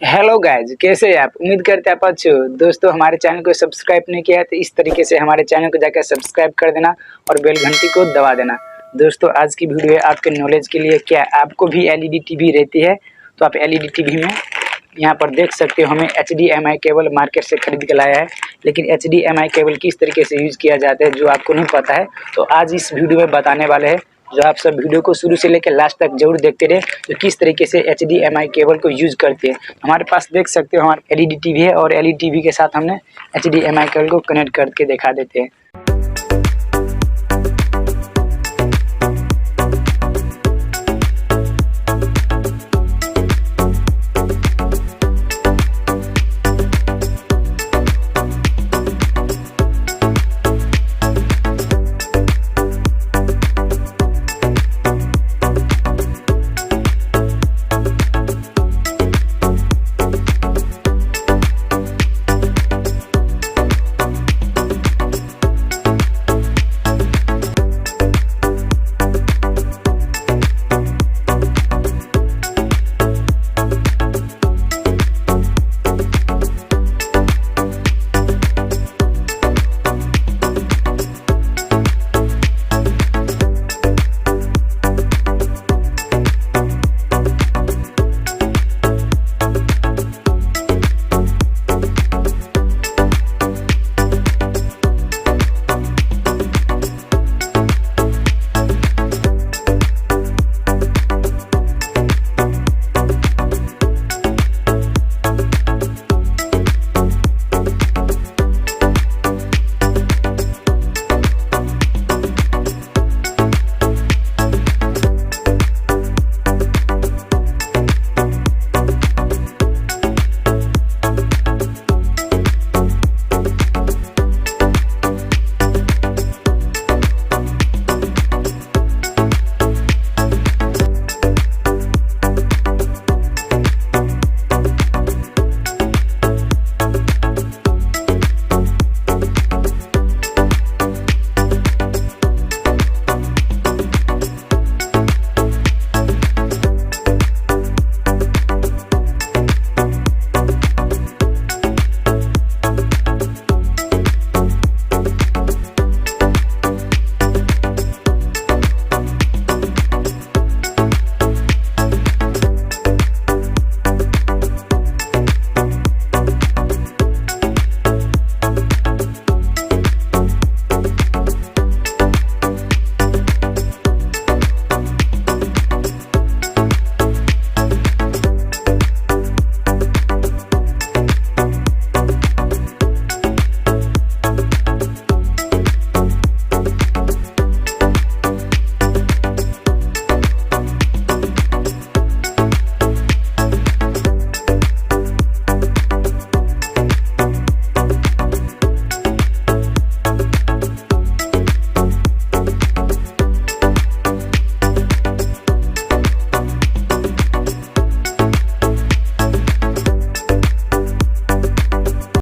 Hello guys, कैसे हैं आप? उम्मीद करते हैं आप अच्छे हो। दोस्तों, हमारे चैनल को सब्सक्राइब नहीं किया है तो इस तरीके से हमारे चैनल को जाकर सब्सक्राइब कर देना और बेल घंटी को दबा देना। दोस्तों, आज की वीडियो है आपके नॉलेज के लिए। क्या आपको भी एलईडी टीवी रहती है? तो आप एलईडी टीवी में यहाँ पर देख सकते हो, हमें HDMI केबल मार्केट से खरीद के लाया है। लेकिन HDMI केबल किस तरीके से यूज़ किया जाता है जो आपको नहीं पता है, तो आज इस वीडियो में बताने वाले हैं। जो आप सब वीडियो को शुरू से लेकर लास्ट तक जरूर देखते रहे, तो किस तरीके से HDMI केबल को यूज़ करते हैं। हमारे पास देख सकते हो हमारा एलईडी टीवी है और एलईडी टीवी के साथ हमने HDMI केबल को कनेक्ट करके दिखा देते हैं।